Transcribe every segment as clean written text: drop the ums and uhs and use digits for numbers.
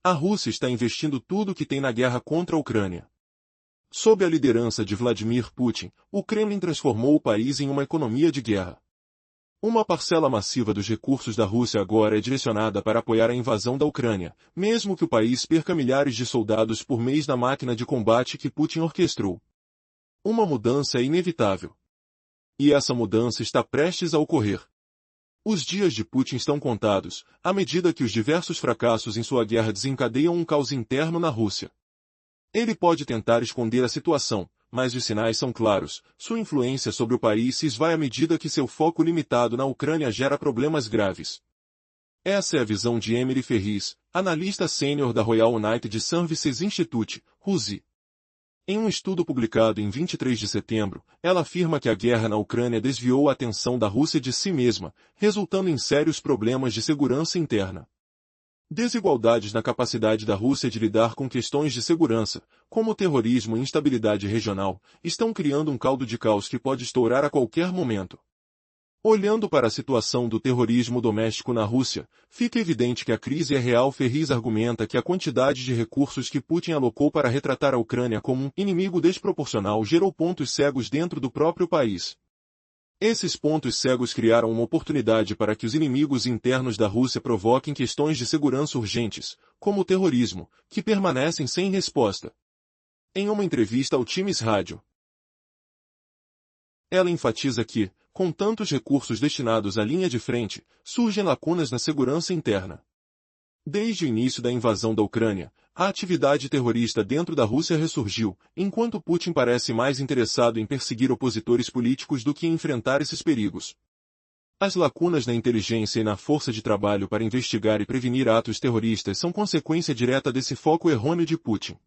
A Rússia está investindo tudo o que tem na guerra contra a Ucrânia. Sob a liderança de Vladimir Putin, o Kremlin transformou o país em uma economia de guerra. Uma parcela massiva dos recursos da Rússia agora é direcionada para apoiar a invasão da Ucrânia, mesmo que o país perca milhares de soldados por mês na máquina de combate que Putin orquestrou. Uma mudança é inevitável. E essa mudança está prestes a ocorrer. Os dias de Putin estão contados, à medida que os diversos fracassos em sua guerra desencadeiam um caos interno na Rússia. Ele pode tentar esconder a situação, mas os sinais são claros, sua influência sobre o país se esvai à medida que seu foco limitado na Ucrânia gera problemas graves. Essa é a visão de Emily Ferris, analista sênior da Royal United Services Institute, RUSI. Em um estudo publicado em 23 de setembro, ela afirma que a guerra na Ucrânia desviou a atenção da Rússia de si mesma, resultando em sérios problemas de segurança interna. Desigualdades na capacidade da Rússia de lidar com questões de segurança, como terrorismo e instabilidade regional, estão criando um caldo de caos que pode estourar a qualquer momento. Olhando para a situação do terrorismo doméstico na Rússia, fica evidente que a crise é real. Ferris argumenta que a quantidade de recursos que Putin alocou para retratar a Ucrânia como um inimigo desproporcional gerou pontos cegos dentro do próprio país. Esses pontos cegos criaram uma oportunidade para que os inimigos internos da Rússia provoquem questões de segurança urgentes, como o terrorismo, que permanecem sem resposta. Em uma entrevista ao Times Radio, ela enfatiza que, com tantos recursos destinados à linha de frente, surgem lacunas na segurança interna. Desde o início da invasão da Ucrânia, a atividade terrorista dentro da Rússia ressurgiu, enquanto Putin parece mais interessado em perseguir opositores políticos do que em enfrentar esses perigos. As lacunas na inteligência e na força de trabalho para investigar e prevenir atos terroristas são consequência direta desse foco errôneo de Putin.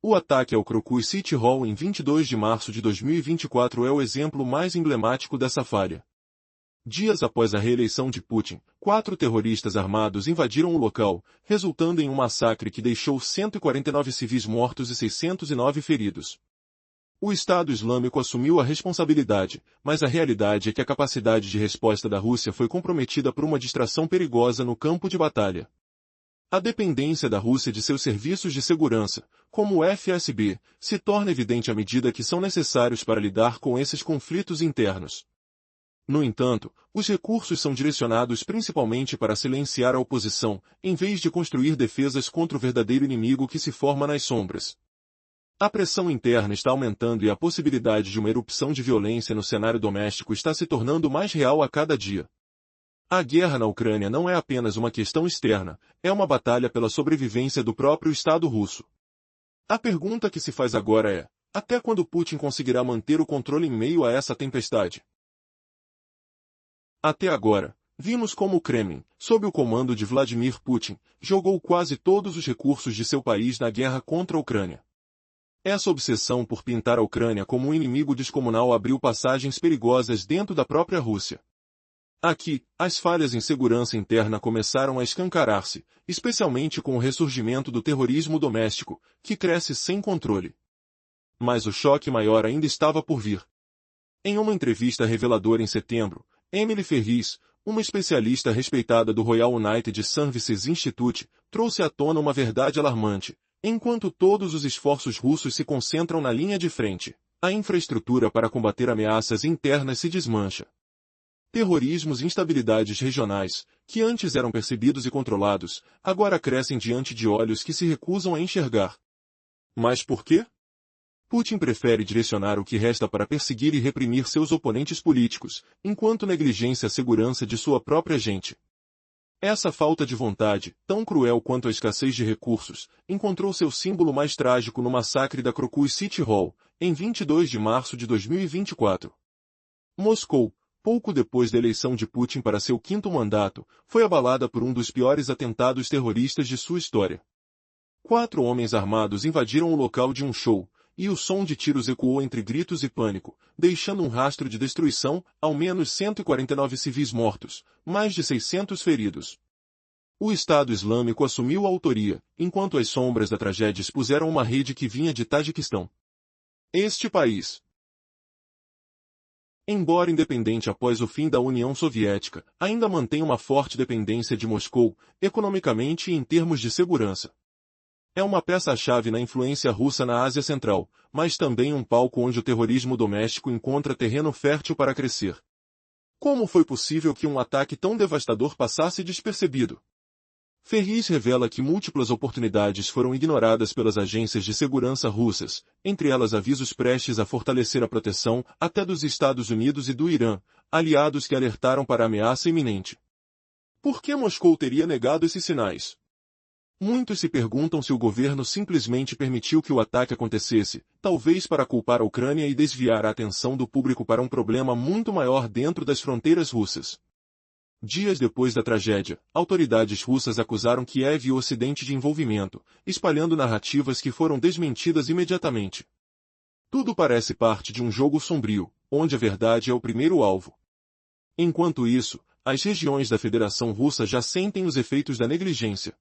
O ataque ao Krakow City Hall em 22 de março de 2024 é o exemplo mais emblemático dessa falha. Dias após a reeleição de Putin, 4 terroristas armados invadiram o local, resultando em um massacre que deixou 149 civis mortos e 609 feridos. O Estado Islâmico assumiu a responsabilidade, mas a realidade é que a capacidade de resposta da Rússia foi comprometida por uma distração perigosa no campo de batalha. A dependência da Rússia de seus serviços de segurança, como o FSB, se torna evidente à medida que são necessários para lidar com esses conflitos internos. No entanto, os recursos são direcionados principalmente para silenciar a oposição, em vez de construir defesas contra o verdadeiro inimigo que se forma nas sombras. A pressão interna está aumentando e a possibilidade de uma erupção de violência no cenário doméstico está se tornando mais real a cada dia. A guerra na Ucrânia não é apenas uma questão externa, é uma batalha pela sobrevivência do próprio Estado russo. A pergunta que se faz agora é: até quando Putin conseguirá manter o controle em meio a essa tempestade? Até agora, vimos como o Kremlin, sob o comando de Vladimir Putin, jogou quase todos os recursos de seu país na guerra contra a Ucrânia. Essa obsessão por pintar a Ucrânia como um inimigo descomunal abriu passagens perigosas dentro da própria Rússia. Aqui, as falhas em segurança interna começaram a escancarar-se, especialmente com o ressurgimento do terrorismo doméstico, que cresce sem controle. Mas o choque maior ainda estava por vir. Em uma entrevista reveladora em setembro, Emily Ferris, uma especialista respeitada do Royal United Services Institute, trouxe à tona uma verdade alarmante. Enquanto todos os esforços russos se concentram na linha de frente, a infraestrutura para combater ameaças internas se desmancha. Terrorismos e instabilidades regionais, que antes eram percebidos e controlados, agora crescem diante de olhos que se recusam a enxergar. Mas por quê? Putin prefere direcionar o que resta para perseguir e reprimir seus oponentes políticos, enquanto negligencia a segurança de sua própria gente. Essa falta de vontade, tão cruel quanto a escassez de recursos, encontrou seu símbolo mais trágico no massacre da Krakow City Hall, em 22 de março de 2024. Moscou, pouco depois da eleição de Putin para seu 5º mandato, foi abalada por um dos piores atentados terroristas de sua história. 4 homens armados invadiram o local de um show, e o som de tiros ecoou entre gritos e pânico, deixando um rastro de destruição, ao menos 149 civis mortos, mais de 600 feridos. O Estado Islâmico assumiu a autoria, enquanto as sombras da tragédia expuseram uma rede que vinha de Tajiquistão. Este país Embora independente após o fim da União Soviética, ainda mantém uma forte dependência de Moscou, economicamente e em termos de segurança. É uma peça-chave na influência russa na Ásia Central, mas também um palco onde o terrorismo doméstico encontra terreno fértil para crescer. Como foi possível que um ataque tão devastador passasse despercebido? Ferris revela que múltiplas oportunidades foram ignoradas pelas agências de segurança russas, entre elas avisos prestes a fortalecer a proteção, até dos Estados Unidos e do Irã, aliados que alertaram para a ameaça iminente. Por que Moscou teria negado esses sinais? Muitos se perguntam se o governo simplesmente permitiu que o ataque acontecesse, talvez para culpar a Ucrânia e desviar a atenção do público para um problema muito maior dentro das fronteiras russas. Dias depois da tragédia, autoridades russas acusaram Kiev e o Ocidente de envolvimento, espalhando narrativas que foram desmentidas imediatamente. Tudo parece parte de um jogo sombrio, onde a verdade é o primeiro alvo. Enquanto isso, as regiões da Federação Russa já sentem os efeitos da negligência.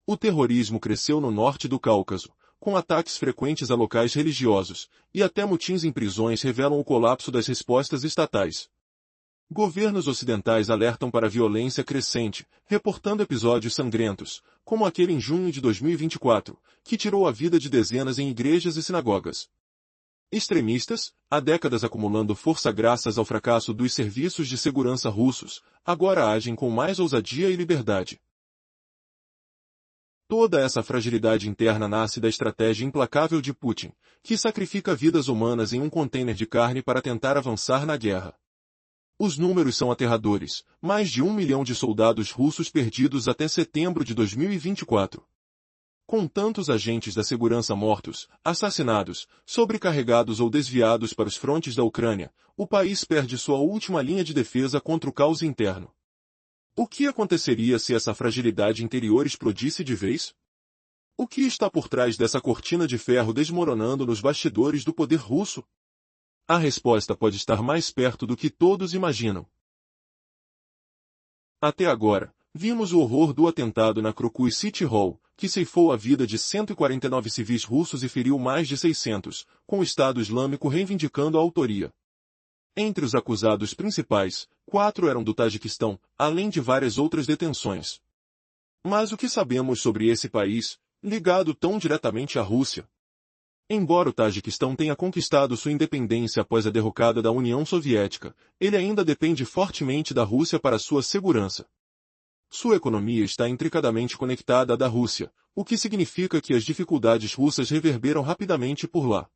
O terrorismo cresceu no norte do Cáucaso, com ataques frequentes a locais religiosos, e até motins em prisões revelam o colapso das respostas estatais. Governos ocidentais alertam para a violência crescente, reportando episódios sangrentos, como aquele em junho de 2024, que tirou a vida de dezenas em igrejas e sinagogas. Extremistas, há décadas acumulando força graças ao fracasso dos serviços de segurança russos, agora agem com mais ousadia e liberdade. Toda essa fragilidade interna nasce da estratégia implacável de Putin, que sacrifica vidas humanas em um container de carne para tentar avançar na guerra. Os números são aterradores, mais de 1 milhão de soldados russos perdidos até setembro de 2024. Com tantos agentes da segurança mortos, assassinados, sobrecarregados ou desviados para os frontes da Ucrânia, o país perde sua última linha de defesa contra o caos interno. O que aconteceria se essa fragilidade interior explodisse de vez? O que está por trás dessa cortina de ferro desmoronando nos bastidores do poder russo? A resposta pode estar mais perto do que todos imaginam. Até agora, vimos o horror do atentado na Krokus City Hall, que ceifou a vida de 149 civis russos e feriu mais de 600, com o Estado Islâmico reivindicando a autoria. Entre os acusados principais, 4 eram do Tajiquistão, além de várias outras detenções. Mas o que sabemos sobre esse país, ligado tão diretamente à Rússia? Embora o Tajiquistão tenha conquistado sua independência após a derrocada da União Soviética, ele ainda depende fortemente da Rússia para sua segurança. Sua economia está intricadamente conectada à da Rússia, o que significa que as dificuldades russas reverberam rapidamente por lá.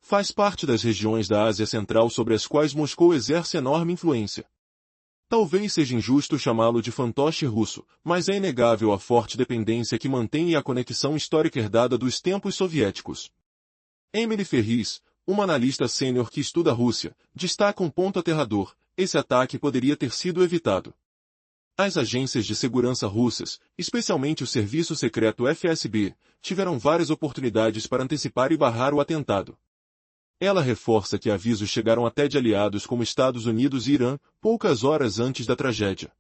Faz parte das regiões da Ásia Central sobre as quais Moscou exerce enorme influência. Talvez seja injusto chamá-lo de fantoche russo, mas é inegável a forte dependência que mantém e a conexão histórica herdada dos tempos soviéticos. Emily Ferris, uma analista sênior que estuda a Rússia, destaca um ponto aterrador: esse ataque poderia ter sido evitado. As agências de segurança russas, especialmente o serviço secreto FSB, tiveram várias oportunidades para antecipar e barrar o atentado. Ela reforça que avisos chegaram até de aliados como Estados Unidos e Irã, poucas horas antes da tragédia.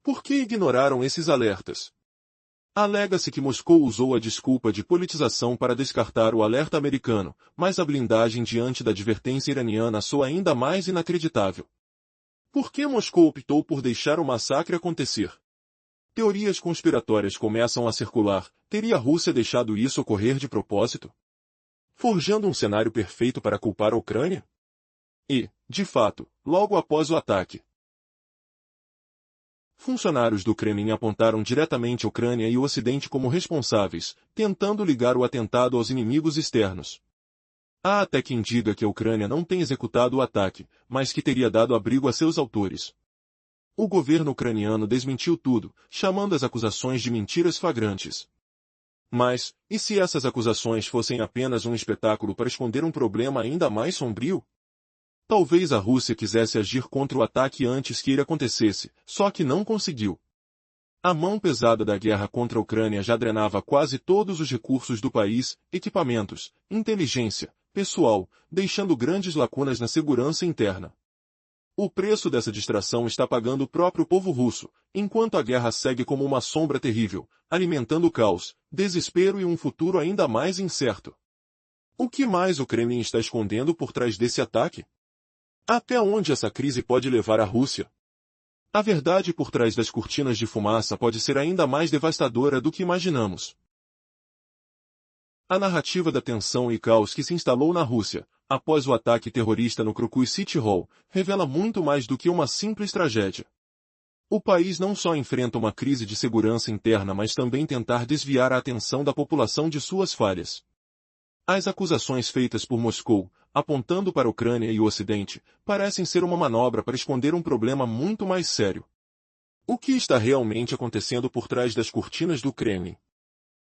Por que ignoraram esses alertas? Alega-se que Moscou usou a desculpa de politização para descartar o alerta americano, mas a blindagem diante da advertência iraniana soa ainda mais inacreditável. Por que Moscou optou por deixar o massacre acontecer? Teorias conspiratórias começam a circular. Teria a Rússia deixado isso ocorrer de propósito? Forjando um cenário perfeito para culpar a Ucrânia? E, de fato, logo após o ataque, funcionários do Kremlin apontaram diretamente a Ucrânia e o Ocidente como responsáveis, tentando ligar o atentado aos inimigos externos. Há até quem diga que a Ucrânia não tem executado o ataque, mas que teria dado abrigo a seus autores. O governo ucraniano desmentiu tudo, chamando as acusações de mentiras flagrantes. Mas, e se essas acusações fossem apenas um espetáculo para esconder um problema ainda mais sombrio? Talvez a Rússia quisesse agir contra o ataque antes que ele acontecesse, só que não conseguiu. A mão pesada da guerra contra a Ucrânia já drenava quase todos os recursos do país, equipamentos, inteligência, pessoal, deixando grandes lacunas na segurança interna. O preço dessa distração está pagando o próprio povo russo, enquanto a guerra segue como uma sombra terrível, alimentando caos, desespero e um futuro ainda mais incerto. O que mais o Kremlin está escondendo por trás desse ataque? Até onde essa crise pode levar a Rússia? A verdade por trás das cortinas de fumaça pode ser ainda mais devastadora do que imaginamos. A narrativa da tensão e caos que se instalou na Rússia, após o ataque terrorista no Crocus City Hall, revela muito mais do que uma simples tragédia. O país não só enfrenta uma crise de segurança interna, mas também tentar desviar a atenção da população de suas falhas. As acusações feitas por Moscou, apontando para a Ucrânia e o Ocidente, parecem ser uma manobra para esconder um problema muito mais sério. O que está realmente acontecendo por trás das cortinas do Kremlin?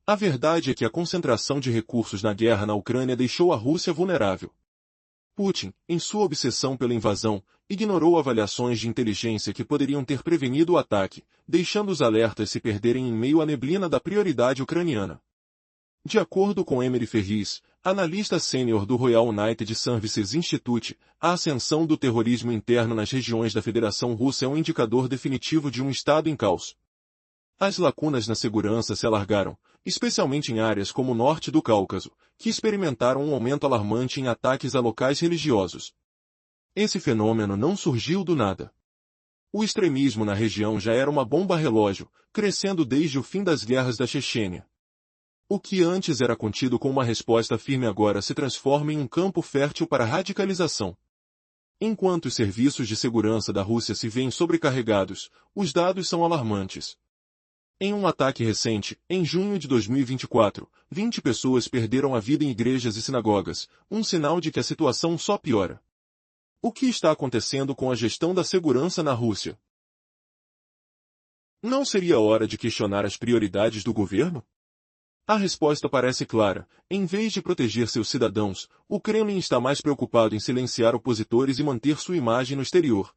A verdade é que a concentração de recursos na guerra na Ucrânia deixou a Rússia vulnerável. Putin, em sua obsessão pela invasão, ignorou avaliações de inteligência que poderiam ter prevenido o ataque, deixando os alertas se perderem em meio à neblina da prioridade ucraniana. De acordo com Emery Ferris, analista sênior do Royal United Services Institute, a ascensão do terrorismo interno nas regiões da Federação Russa é um indicador definitivo de um estado em caos. As lacunas na segurança se alargaram, especialmente em áreas como o norte do Cáucaso, que experimentaram um aumento alarmante em ataques a locais religiosos. Esse fenômeno não surgiu do nada. O extremismo na região já era uma bomba relógio, crescendo desde o fim das guerras da Chechênia. O que antes era contido com uma resposta firme agora se transforma em um campo fértil para a radicalização. Enquanto os serviços de segurança da Rússia se veem sobrecarregados, os dados são alarmantes. Em um ataque recente, em junho de 2024, 20 pessoas perderam a vida em igrejas e sinagogas, um sinal de que a situação só piora. O que está acontecendo com a gestão da segurança na Rússia? Não seria hora de questionar as prioridades do governo? A resposta parece clara. Em vez de proteger seus cidadãos, o Kremlin está mais preocupado em silenciar opositores e manter sua imagem no exterior.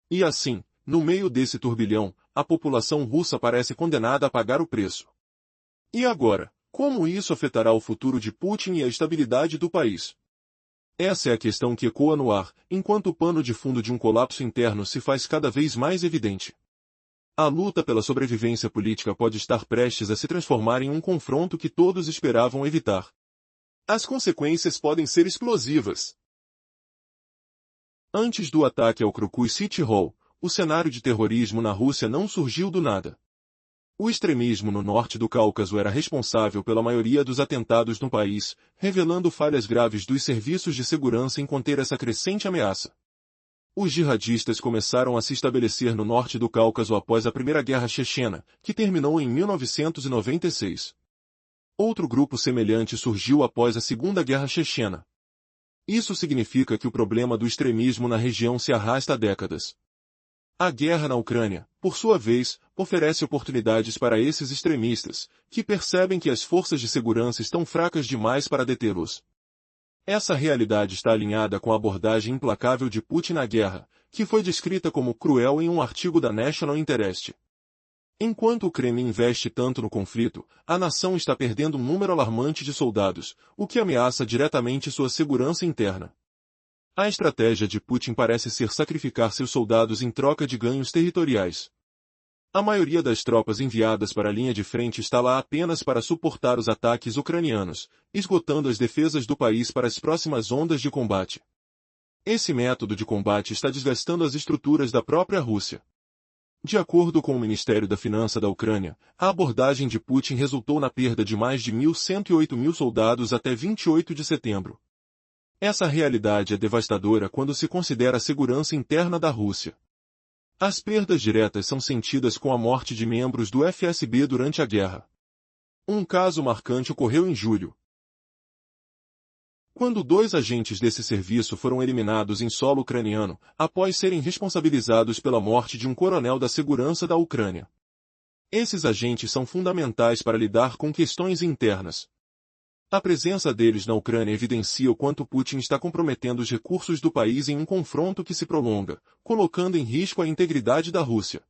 E assim, no meio desse turbilhão, a população russa parece condenada a pagar o preço. E agora, como isso afetará o futuro de Putin e a estabilidade do país? Essa é a questão que ecoa no ar, enquanto o pano de fundo de um colapso interno se faz cada vez mais evidente. A luta pela sobrevivência política pode estar prestes a se transformar em um confronto que todos esperavam evitar. As consequências podem ser explosivas. Antes do ataque ao Crocus City Hall, o cenário de terrorismo na Rússia não surgiu do nada. O extremismo no norte do Cáucaso era responsável pela maioria dos atentados no país, revelando falhas graves dos serviços de segurança em conter essa crescente ameaça. Os jihadistas começaram a se estabelecer no norte do Cáucaso após a Primeira Guerra Chechena, que terminou em 1996. Outro grupo semelhante surgiu após a Segunda Guerra Chechena. Isso significa que o problema do extremismo na região se arrasta há décadas. A guerra na Ucrânia, por sua vez, oferece oportunidades para esses extremistas, que percebem que as forças de segurança estão fracas demais para detê-los. Essa realidade está alinhada com a abordagem implacável de Putin na guerra, que foi descrita como cruel em um artigo da National Interest. Enquanto o Kremlin investe tanto no conflito, a nação está perdendo um número alarmante de soldados, o que ameaça diretamente sua segurança interna. A estratégia de Putin parece ser sacrificar seus soldados em troca de ganhos territoriais. A maioria das tropas enviadas para a linha de frente está lá apenas para suportar os ataques ucranianos, esgotando as defesas do país para as próximas ondas de combate. Esse método de combate está desgastando as estruturas da própria Rússia. De acordo com o Ministério da Finança da Ucrânia, a abordagem de Putin resultou na perda de mais de 1.108 mil soldados até 28 de setembro. Essa realidade é devastadora quando se considera a segurança interna da Rússia. As perdas diretas são sentidas com a morte de membros do FSB durante a guerra. Um caso marcante ocorreu em julho, quando 2 agentes desse serviço foram eliminados em solo ucraniano, após serem responsabilizados pela morte de um coronel da segurança da Ucrânia. Esses agentes são fundamentais para lidar com questões internas. A presença deles na Ucrânia evidencia o quanto Putin está comprometendo os recursos do país em um confronto que se prolonga, colocando em risco a integridade da Rússia.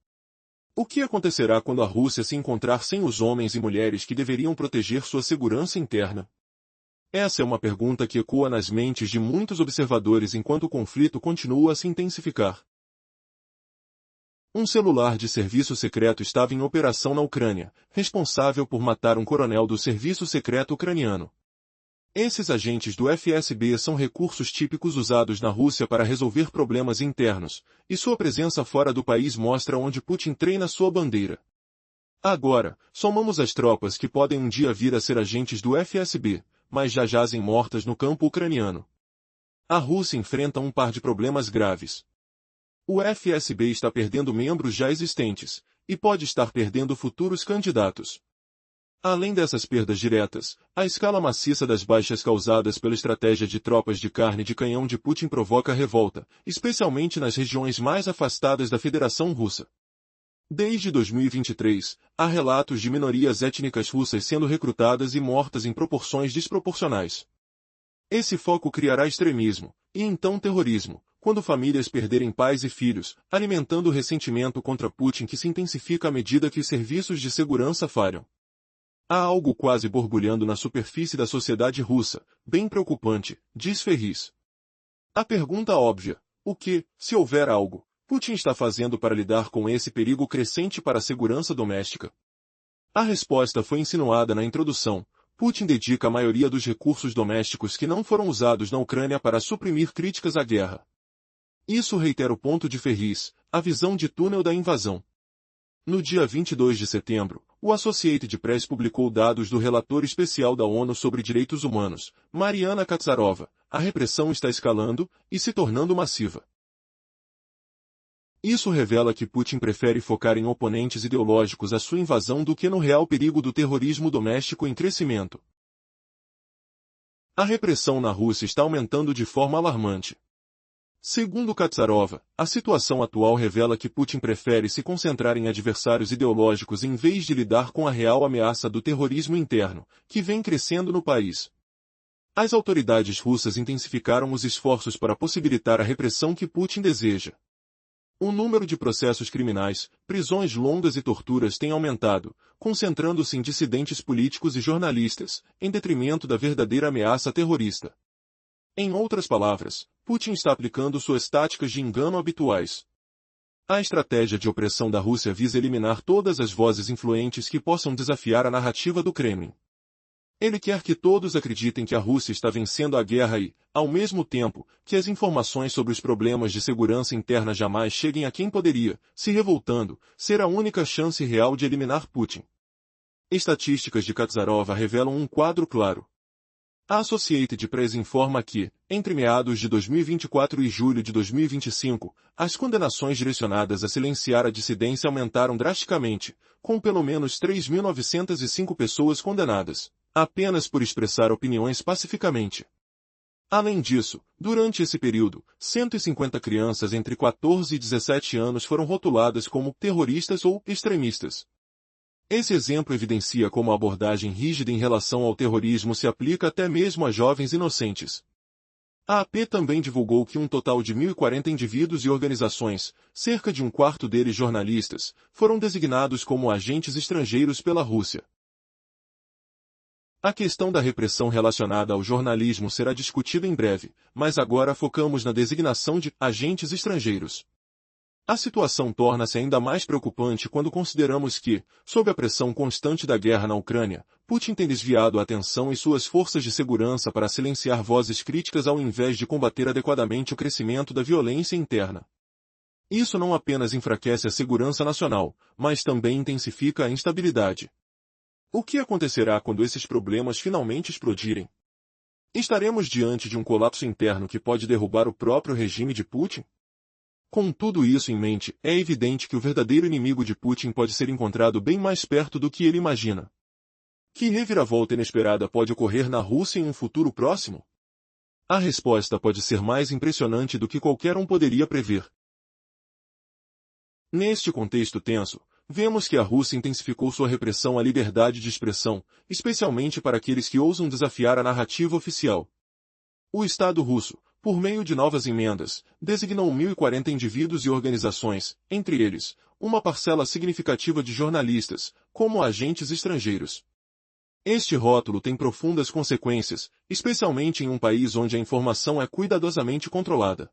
O que acontecerá quando a Rússia se encontrar sem os homens e mulheres que deveriam proteger sua segurança interna? Essa é uma pergunta que ecoa nas mentes de muitos observadores enquanto o conflito continua a se intensificar. Um celular de serviço secreto estava em operação na Ucrânia, responsável por matar um coronel do serviço secreto ucraniano. Esses agentes do FSB são recursos típicos usados na Rússia para resolver problemas internos, e sua presença fora do país mostra onde Putin treina sua bandeira. Agora, somamos as tropas que podem um dia vir a ser agentes do FSB, mas já jazem mortas no campo ucraniano. A Rússia enfrenta um par de problemas graves. O FSB está perdendo membros já existentes, e pode estar perdendo futuros candidatos. Além dessas perdas diretas, a escala maciça das baixas causadas pela estratégia de tropas de carne de canhão de Putin provoca revolta, especialmente nas regiões mais afastadas da Federação Russa. Desde 2023, há relatos de minorias étnicas russas sendo recrutadas e mortas em proporções desproporcionais. Esse foco criará extremismo, e então terrorismo, quando famílias perderem pais e filhos, alimentando o ressentimento contra Putin que se intensifica à medida que os serviços de segurança falham. Há algo quase borbulhando na superfície da sociedade russa, bem preocupante, diz Ferris. A pergunta óbvia: o que, se houver algo, Putin está fazendo para lidar com esse perigo crescente para a segurança doméstica? A resposta foi insinuada na introdução. Putin dedica a maioria dos recursos domésticos que não foram usados na Ucrânia para suprimir críticas à guerra. Isso reitera o ponto de Ferris, a visão de túnel da invasão. No dia 22 de setembro, o Associated Press publicou dados do relator especial da ONU sobre direitos humanos, Mariana Katsarova. A repressão está escalando e se tornando massiva. Isso revela que Putin prefere focar em oponentes ideológicos à sua invasão do que no real perigo do terrorismo doméstico em crescimento. A repressão na Rússia está aumentando de forma alarmante. Segundo Katsarova, a situação atual revela que Putin prefere se concentrar em adversários ideológicos em vez de lidar com a real ameaça do terrorismo interno, que vem crescendo no país. As autoridades russas intensificaram os esforços para possibilitar a repressão que Putin deseja. O número de processos criminais, prisões longas e torturas tem aumentado, concentrando-se em dissidentes políticos e jornalistas, em detrimento da verdadeira ameaça terrorista. Em outras palavras, Putin está aplicando suas táticas de engano habituais. A estratégia de opressão da Rússia visa eliminar todas as vozes influentes que possam desafiar a narrativa do Kremlin. Ele quer que todos acreditem que a Rússia está vencendo a guerra e, ao mesmo tempo, que as informações sobre os problemas de segurança interna jamais cheguem a quem poderia, se revoltando, ser a única chance real de eliminar Putin. Estatísticas de Katsarova revelam um quadro claro. A Associated Press informa que, entre meados de 2024 e julho de 2025, as condenações direcionadas a silenciar a dissidência aumentaram drasticamente, com pelo menos 3.905 pessoas condenadas, apenas por expressar opiniões pacificamente. Além disso, durante esse período, 150 crianças entre 14 e 17 anos foram rotuladas como terroristas ou extremistas. Esse exemplo evidencia como a abordagem rígida em relação ao terrorismo se aplica até mesmo a jovens inocentes. A AP também divulgou que um total de 1.040 indivíduos e organizações, cerca de um quarto deles jornalistas, foram designados como agentes estrangeiros pela Rússia. A questão da repressão relacionada ao jornalismo será discutida em breve, mas agora focamos na designação de agentes estrangeiros. A situação torna-se ainda mais preocupante quando consideramos que, sob a pressão constante da guerra na Ucrânia, Putin tem desviado a atenção e suas forças de segurança para silenciar vozes críticas ao invés de combater adequadamente o crescimento da violência interna. Isso não apenas enfraquece a segurança nacional, mas também intensifica a instabilidade. O que acontecerá quando esses problemas finalmente explodirem? Estaremos diante de um colapso interno que pode derrubar o próprio regime de Putin? Com tudo isso em mente, é evidente que o verdadeiro inimigo de Putin pode ser encontrado bem mais perto do que ele imagina. Que reviravolta inesperada pode ocorrer na Rússia em um futuro próximo? A resposta pode ser mais impressionante do que qualquer um poderia prever. Neste contexto tenso, vemos que a Rússia intensificou sua repressão à liberdade de expressão, especialmente para aqueles que ousam desafiar a narrativa oficial. O Estado russo, por meio de novas emendas, designou 1.040 indivíduos e organizações, entre eles, uma parcela significativa de jornalistas, como agentes estrangeiros. Este rótulo tem profundas consequências, especialmente em um país onde a informação é cuidadosamente controlada.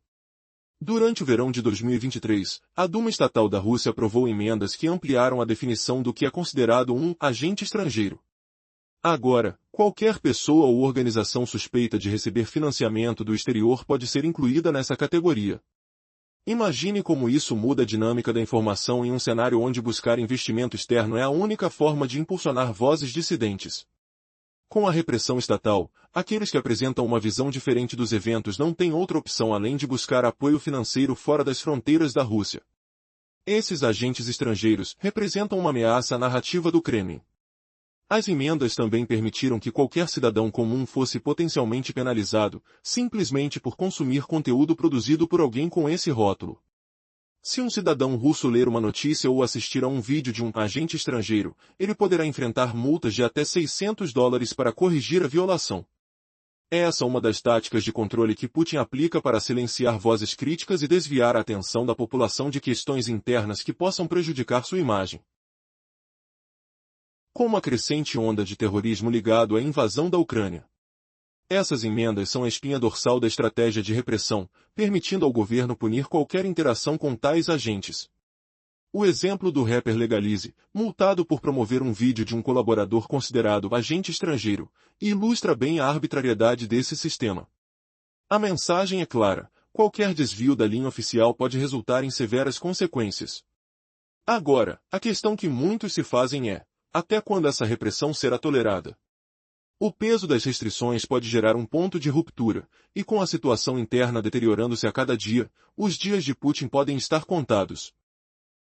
Durante o verão de 2023, a Duma Estatal da Rússia aprovou emendas que ampliaram a definição do que é considerado um agente estrangeiro. Agora, qualquer pessoa ou organização suspeita de receber financiamento do exterior pode ser incluída nessa categoria. Imagine como isso muda a dinâmica da informação em um cenário onde buscar investimento externo é a única forma de impulsionar vozes dissidentes. Com a repressão estatal, aqueles que apresentam uma visão diferente dos eventos não têm outra opção além de buscar apoio financeiro fora das fronteiras da Rússia. Esses agentes estrangeiros representam uma ameaça à narrativa do Kremlin. As emendas também permitiram que qualquer cidadão comum fosse potencialmente penalizado, simplesmente por consumir conteúdo produzido por alguém com esse rótulo. Se um cidadão russo ler uma notícia ou assistir a um vídeo de um agente estrangeiro, ele poderá enfrentar multas de até $600 para corrigir a violação. Essa é uma das táticas de controle que Putin aplica para silenciar vozes críticas e desviar a atenção da população de questões internas que possam prejudicar sua imagem. Com uma crescente onda de terrorismo ligado à invasão da Ucrânia. Essas emendas são a espinha dorsal da estratégia de repressão, permitindo ao governo punir qualquer interação com tais agentes. O exemplo do rapper Legalize, multado por promover um vídeo de um colaborador considerado agente estrangeiro, ilustra bem a arbitrariedade desse sistema. A mensagem é clara: qualquer desvio da linha oficial pode resultar em severas consequências. Agora, a questão que muitos se fazem é: até quando essa repressão será tolerada? O peso das restrições pode gerar um ponto de ruptura, e com a situação interna deteriorando-se a cada dia, os dias de Putin podem estar contados.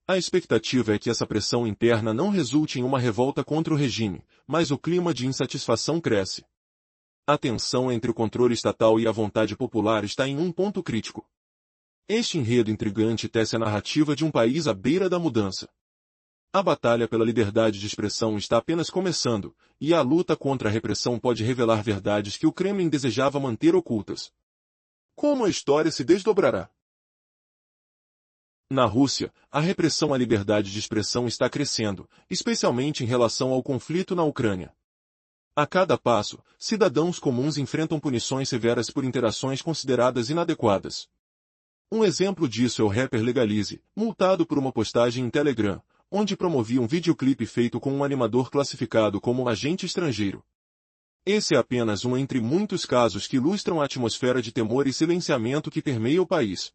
A expectativa é que essa pressão interna não resulte em uma revolta contra o regime, mas o clima de insatisfação cresce. A tensão entre o controle estatal e a vontade popular está em um ponto crítico. Este enredo intrigante tece a narrativa de um país à beira da mudança. A batalha pela liberdade de expressão está apenas começando, e a luta contra a repressão pode revelar verdades que o Kremlin desejava manter ocultas. Como a história se desdobrará? Na Rússia, a repressão à liberdade de expressão está crescendo, especialmente em relação ao conflito na Ucrânia. A cada passo, cidadãos comuns enfrentam punições severas por interações consideradas inadequadas. Um exemplo disso é o rapper Legalize, multado por uma postagem em Telegram, onde promovia um videoclipe feito com um animador classificado como um agente estrangeiro. Esse é apenas um entre muitos casos que ilustram a atmosfera de temor e silenciamento que permeia o país.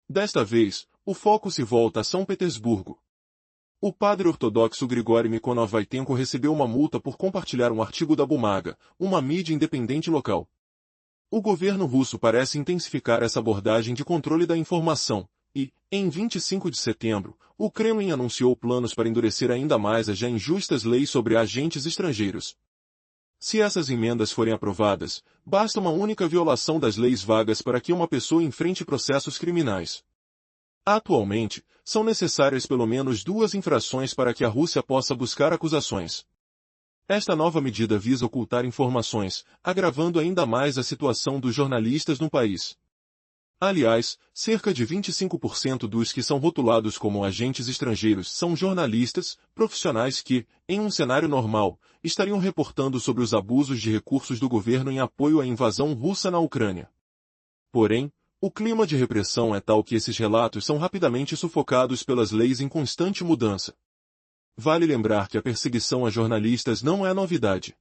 Desta vez, o foco se volta a São Petersburgo. O padre ortodoxo Grigori Mikonovaitenko recebeu uma multa por compartilhar um artigo da Bumaga, uma mídia independente local. O governo russo parece intensificar essa abordagem de controle da informação, e, em 25 de setembro, o Kremlin anunciou planos para endurecer ainda mais as já injustas leis sobre agentes estrangeiros. Se essas emendas forem aprovadas, basta uma única violação das leis vagas para que uma pessoa enfrente processos criminais. Atualmente, são necessárias pelo menos 2 infrações para que a Rússia possa buscar acusações. Esta nova medida visa ocultar informações, agravando ainda mais a situação dos jornalistas no país. Aliás, cerca de 25% dos que são rotulados como agentes estrangeiros são jornalistas, profissionais que, em um cenário normal, estariam reportando sobre os abusos de recursos do governo em apoio à invasão russa na Ucrânia. Porém, o clima de repressão é tal que esses relatos são rapidamente sufocados pelas leis em constante mudança. Vale lembrar que a perseguição a jornalistas não é novidade.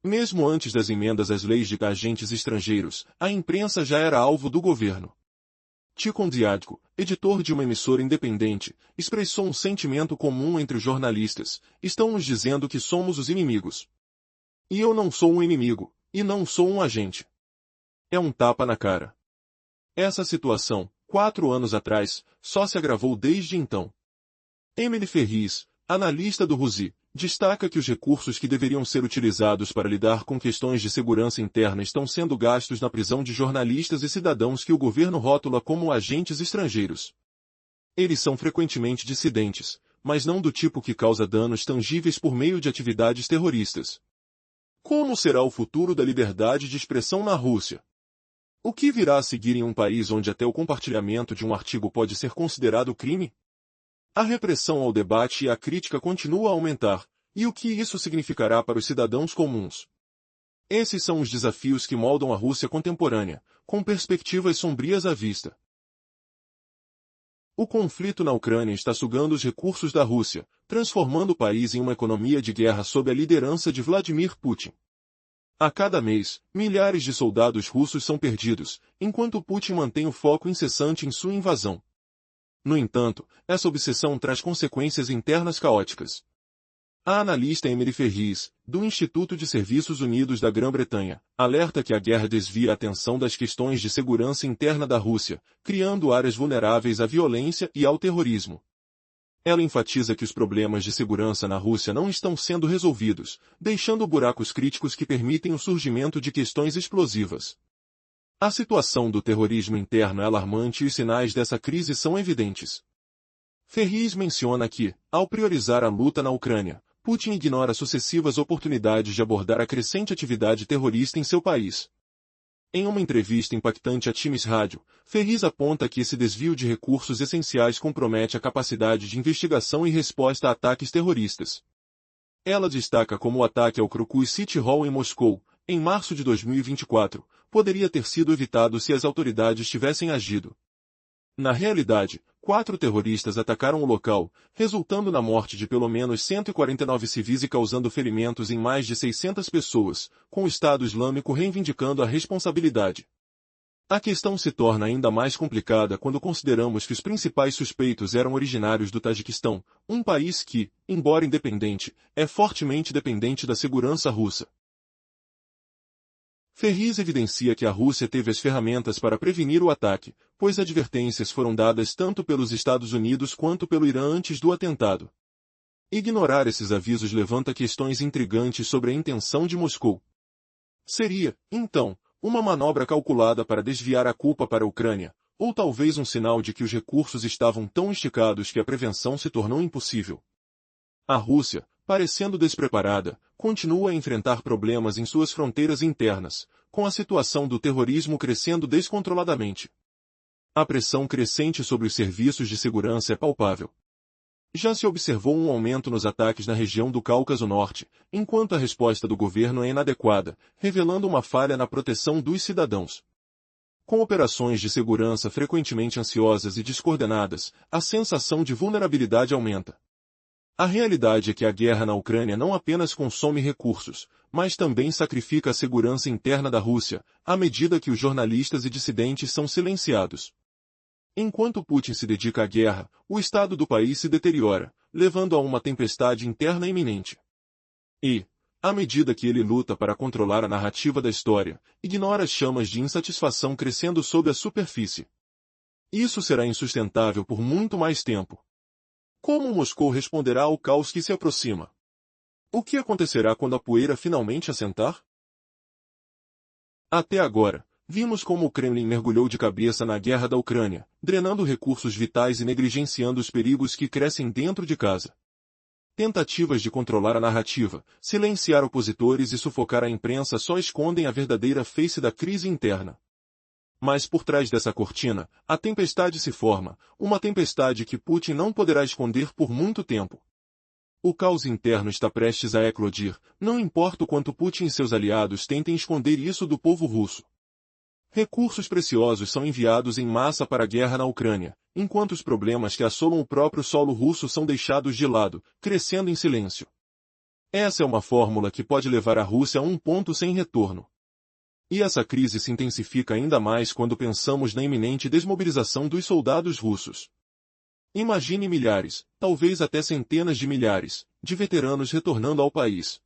Mesmo antes das emendas às leis de agentes estrangeiros, a imprensa já era alvo do governo. Tikhon Dyadko, editor de uma emissora independente, expressou um sentimento comum entre os jornalistas: estão nos dizendo que somos os inimigos. E eu não sou um inimigo, e não sou um agente. É um tapa na cara. Essa situação, 4 anos atrás, só se agravou desde então. Emily Ferris, analista do RUSI, destaca que os recursos que deveriam ser utilizados para lidar com questões de segurança interna estão sendo gastos na prisão de jornalistas e cidadãos que o governo rótula como agentes estrangeiros. Eles são frequentemente dissidentes, mas não do tipo que causa danos tangíveis por meio de atividades terroristas. Como será o futuro da liberdade de expressão na Rússia? O que virá a seguir em um país onde até o compartilhamento de um artigo pode ser considerado crime? A repressão ao debate e à crítica continua a aumentar, e o que isso significará para os cidadãos comuns? Esses são os desafios que moldam a Rússia contemporânea, com perspectivas sombrias à vista. O conflito na Ucrânia está sugando os recursos da Rússia, transformando o país em uma economia de guerra sob a liderança de Vladimir Putin. A cada mês, milhares de soldados russos são perdidos, enquanto Putin mantém o foco incessante em sua invasão. No entanto, essa obsessão traz consequências internas caóticas. A analista Emily Ferris, do Instituto de Serviços Unidos da Grã-Bretanha, alerta que a guerra desvia a atenção das questões de segurança interna da Rússia, criando áreas vulneráveis à violência e ao terrorismo. Ela enfatiza que os problemas de segurança na Rússia não estão sendo resolvidos, deixando buracos críticos que permitem o surgimento de questões explosivas. A situação do terrorismo interno é alarmante e os sinais dessa crise são evidentes. Ferris menciona que, ao priorizar a luta na Ucrânia, Putin ignora sucessivas oportunidades de abordar a crescente atividade terrorista em seu país. Em uma entrevista impactante à Times Rádio, Ferris aponta que esse desvio de recursos essenciais compromete a capacidade de investigação e resposta a ataques terroristas. Ela destaca como o ataque ao Krokus City Hall em Moscou, em março de 2024, poderia ter sido evitado se as autoridades tivessem agido. Na realidade, 4 terroristas atacaram o local, resultando na morte de pelo menos 149 civis e causando ferimentos em mais de 600 pessoas, com o Estado Islâmico reivindicando a responsabilidade. A questão se torna ainda mais complicada quando consideramos que os principais suspeitos eram originários do Tajiquistão, um país que, embora independente, é fortemente dependente da segurança russa. Ferris evidencia que a Rússia teve as ferramentas para prevenir o ataque, pois advertências foram dadas tanto pelos Estados Unidos quanto pelo Irã antes do atentado. Ignorar esses avisos levanta questões intrigantes sobre a intenção de Moscou. Seria, então, uma manobra calculada para desviar a culpa para a Ucrânia, ou talvez um sinal de que os recursos estavam tão esticados que a prevenção se tornou impossível. A Rússia, parecendo despreparada, continua a enfrentar problemas em suas fronteiras internas, com a situação do terrorismo crescendo descontroladamente. A pressão crescente sobre os serviços de segurança é palpável. Já se observou um aumento nos ataques na região do Cáucaso Norte, enquanto a resposta do governo é inadequada, revelando uma falha na proteção dos cidadãos. Com operações de segurança frequentemente ansiosas e descoordenadas, a sensação de vulnerabilidade aumenta. A realidade é que a guerra na Ucrânia não apenas consome recursos, mas também sacrifica a segurança interna da Rússia, à medida que os jornalistas e dissidentes são silenciados. Enquanto Putin se dedica à guerra, o estado do país se deteriora, levando a uma tempestade interna iminente. E, à medida que ele luta para controlar a narrativa da história, ignora as chamas de insatisfação crescendo sob a superfície. Isso será insustentável por muito mais tempo. Como Moscou responderá ao caos que se aproxima? O que acontecerá quando a poeira finalmente assentar? Até agora, vimos como o Kremlin mergulhou de cabeça na guerra da Ucrânia, drenando recursos vitais e negligenciando os perigos que crescem dentro de casa. Tentativas de controlar a narrativa, silenciar opositores e sufocar a imprensa só escondem a verdadeira face da crise interna. Mas por trás dessa cortina, a tempestade se forma, uma tempestade que Putin não poderá esconder por muito tempo. O caos interno está prestes a eclodir, não importa o quanto Putin e seus aliados tentem esconder isso do povo russo. Recursos preciosos são enviados em massa para a guerra na Ucrânia, enquanto os problemas que assolam o próprio solo russo são deixados de lado, crescendo em silêncio. Essa é uma fórmula que pode levar a Rússia a um ponto sem retorno. E essa crise se intensifica ainda mais quando pensamos na iminente desmobilização dos soldados russos. Imagine milhares, talvez até centenas de milhares, de veteranos retornando ao país.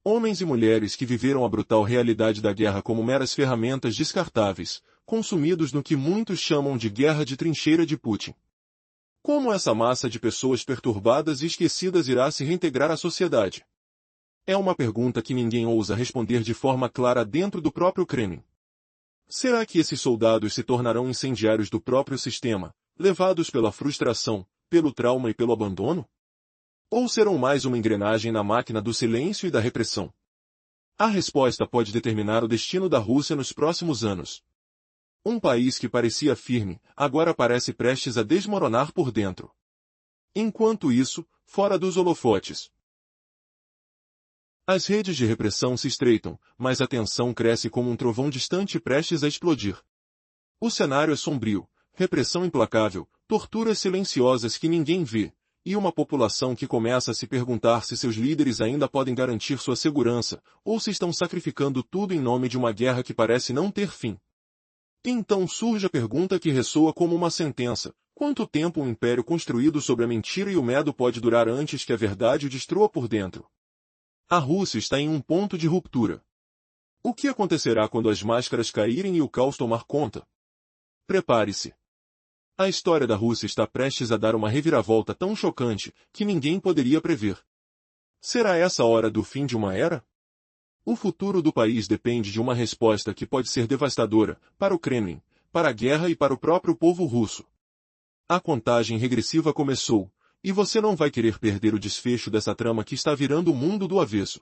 Homens e mulheres que viveram a brutal realidade da guerra como meras ferramentas descartáveis, consumidos no que muitos chamam de guerra de trincheira de Putin. Como essa massa de pessoas perturbadas e esquecidas irá se reintegrar à sociedade? É uma pergunta que ninguém ousa responder de forma clara dentro do próprio Kremlin. Será que esses soldados se tornarão incendiários do próprio sistema, levados pela frustração, pelo trauma e pelo abandono? Ou serão mais uma engrenagem na máquina do silêncio e da repressão? A resposta pode determinar o destino da Rússia nos próximos anos. Um país que parecia firme, agora parece prestes a desmoronar por dentro. Enquanto isso, fora dos holofotes, as redes de repressão se estreitam, mas a tensão cresce como um trovão distante prestes a explodir. O cenário é sombrio, repressão implacável, torturas silenciosas que ninguém vê, e uma população que começa a se perguntar se seus líderes ainda podem garantir sua segurança, ou se estão sacrificando tudo em nome de uma guerra que parece não ter fim. Então surge a pergunta que ressoa como uma sentença: quanto tempo um império construído sobre a mentira e o medo pode durar antes que a verdade o destrua por dentro? A Rússia está em um ponto de ruptura. O que acontecerá quando as máscaras caírem e o caos tomar conta? Prepare-se. A história da Rússia está prestes a dar uma reviravolta tão chocante que ninguém poderia prever. Será essa a hora do fim de uma era? O futuro do país depende de uma resposta que pode ser devastadora, para o Kremlin, para a guerra e para o próprio povo russo. A contagem regressiva começou, e você não vai querer perder o desfecho dessa trama que está virando o mundo do avesso.